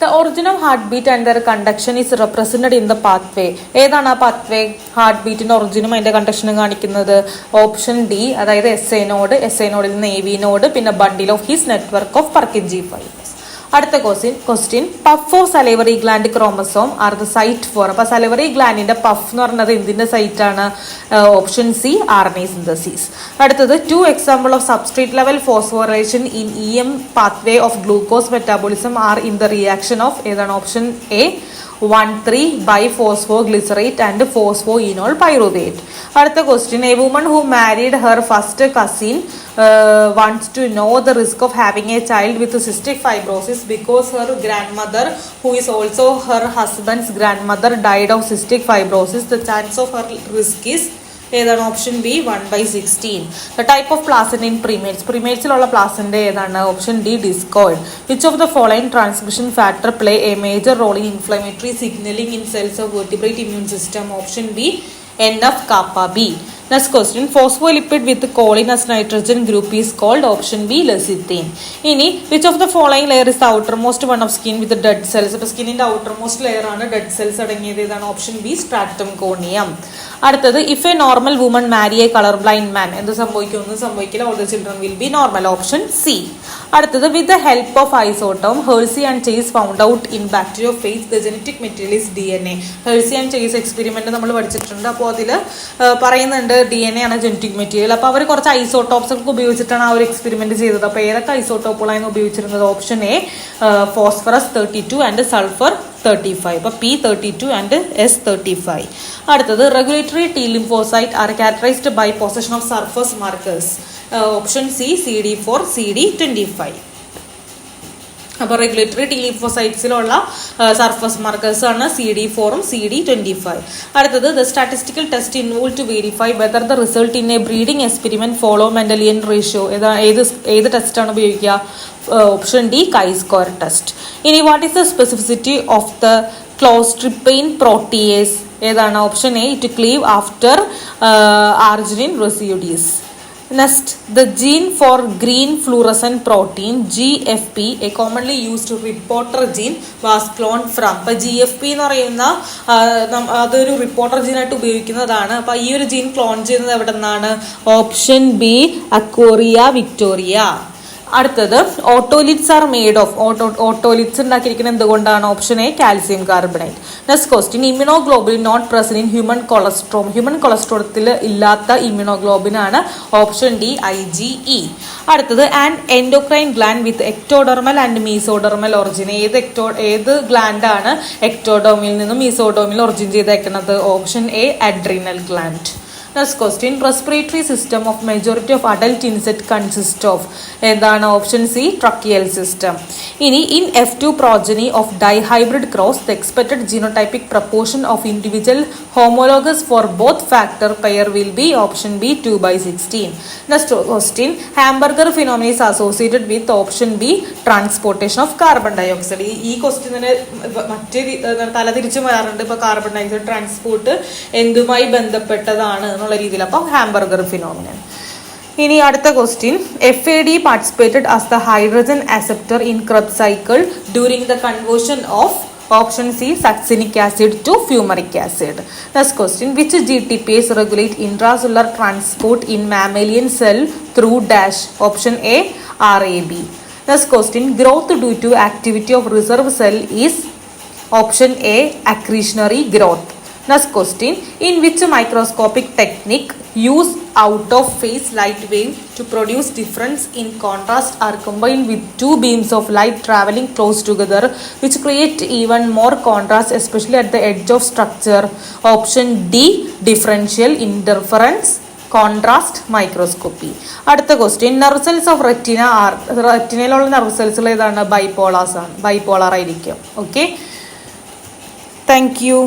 The origin of heartbeat and their conduction is represented in the pathway. ഏതാണ് ആ pathway? ഹാർട്ട്ബീറ്റിന്റെ ഒറിജിനും അതിന്റെ കണ്ടക്ഷനും കാണിക്കുന്നത് ഓപ്ഷൻ ഡി, അതായത് S A node, S A നോഡിൽ നിന്ന് എ വി നോഡ്, പിന്നെ bundle of His network of Purkinje fibres. അടുത്ത question puff of salivary gland chromosome are the site for. അപ്പൊ സലൈവറി ഗ്ലാൻഡിന്റെ പഫ് എന്ന് പറയുന്നത് എന്തിന്റെ സൈറ്റ് ആണ്? Option C, R N A synthesis. അടുത്തത് 2 example of substrate level phosphorylation in E M pathway of glucose metabolism are in the reaction of ഏതാണ്? Option A 1,3-biphosphoglycerate and phosphoenol pyruvate. അടുത്ത question A woman who married her first cousin wants to know the risk of having a child with cystic fibrosis because her grandmother, who is also her husband's grandmother, died of cystic fibrosis. The chance of her risk is ഏതാണ്? Option B 1/16. The type of placenta in primates. പ്രിമേറ്റ്സിലുള്ള പ്ലാസന്റ് ഏതാണ്? Option D discoid. Which of the following transmission factor play a major role in inflammatory signaling in cells of vertebrate immune system? Option B NF-kappa B. Next question, phospholipid with choline as nitrogen group is called option B lecithin. ഇനി which of the following layer is the outermost one of skin with the dead cells? അപ്പോൾ സ്കിന്നിന്റെ outermost layer ആണ് dead cells അടങ്ങിയത്. ഇതാണ് option B stratum conium. അടുത്തത് if a normal woman marry a color blind man, എന്ത് സംഭവിക്കും? ഒന്നും സംഭവിക്കില്ല. all the children will be normal. Option C. അടുത്തത് with the help of isotome Hersey and Chase found out in bacteriophage the genetic material is DNA. Hersey and Chase experiment നമ്മൾ പഠിച്ചിട്ടുണ്ട്. അപ്പോൾ അതിൽ പറയുന്നുണ്ട് DNA ആണ് ജനറ്റിക് മെറ്റീരിയൽ. അപ്പോൾ അവർ കുറച്ച് isotopes ഒക്കെ ഉപയോഗിച്ചിട്ടാണ് ആ ഒരു എക്സ്പെരിമെന്റ് ചെയ്തത്. അപ്പോൾ ഏതൊക്കെ ഐസോട്ടോപ്പുകളായിരുന്നു ഉപയോഗിച്ചിരുന്നത്? Option A phosphorus 32 and sulphur 35. അപ്പോൾ P32 ആൻഡ് S35. അടുത്തത് regulatory T lymphocyte are characterized by possession of surface markers. Option C CD4 CD25. അപ്പോൾ റെഗുലേറ്ററി ടി ലിംഫോസൈറ്റ്സിലുള്ള സർഫസ് മാർക്കേഴ്സ് ആണ് CD4 CD25. അടുത്തത് the statistical test involve to verify whether the result in a breeding experiment follow Mendelian ratio. ഏത് ടെസ്റ്റാണ് ഉപയോഗിക്കുക? Option D chi square test. ഇനി what is the specificity of the ക്ലോസ്ട്രിപ്പെയിൻ protease? ഏതാണ്? Option A it Clive after arginine residues. Next, the gene for green fluorescent protein GFP, a commonly used reporter gene, was cloned from. അപ്പോൾ GFP എന്ന് പറയുന്ന അതൊരു reporter ജീനായിട്ട് ഉപയോഗിക്കുന്നതാണ്. അപ്പോൾ ഈ ഒരു gene clone ചെയ്യുന്നത് എവിടെ നിന്നാണ്? Option B Aequorea Victoria. അടുത്തത് otoliths are made of. Otoliths ഉണ്ടാക്കിയിരിക്കുന്നത് എന്തുകൊണ്ടാണ്? Option A calcium carbonate. Next question immunoglobin not present in human colostrum. Human കൊളസ്ട്രോളത്തിൽ ഇല്ലാത്ത ഇമ്യൂണോഗ്ലോബിൻ ആണ് ഓപ്ഷൻ ഡി IgE. അടുത്തത് and endocrine gland with ectodermal and mesodermal origin. ഏത് gland ആണ് എക്ടോഡോമിൽ നിന്നും മീസോഡോമിൽ ഒറിജിൻ ചെയ്തേക്കുന്നത്? Option A adrenal gland. Next question, respiratory system of majority of adult insect consist of. ഏതാണ്? Option C tracheal system. ഇനി in F2 progeny of dihybrid cross the expected genotypic proportion of individual homologous for both factor pair will be option B 2/16. Next question, Hamburger phenomenon is associated with option B transportation of carbon dioxide. ഈ question മറ്റേ തലതിരിച്ചും വരാറുണ്ട്. ഇപ്പോൾ carbon dioxide transport എന്തുമായി ബന്ധപ്പെട്ടതാണ് എന്നുള്ള രീതിയിൽ. അപ്പോൾ hamburger phenomenon. ഇനി അടുത്ത question FAD participated as the hydrogen acceptor in Krebs cycle during the conversion of option C succinic acid to fumaric acid. Next question which GTPase regulate intracellular transport in mammalian cell through dash. Option A RAB. Next question, growth due to activity of reserve cell is option A accretionary growth. Next question, in which microscopic technique use out of phase light wave to produce difference in contrast are combined with two beams of light traveling close together which create even more contrast especially at the edge of structure? Option D differential interference contrast microscopy. അടുത്ത question nerve cells of retina are. റെറ്റിനയിലുള്ള nerve സെൽസുകൾ ഏതാണ്? Bipolar ആയിരിക്കും. Okay, thank U.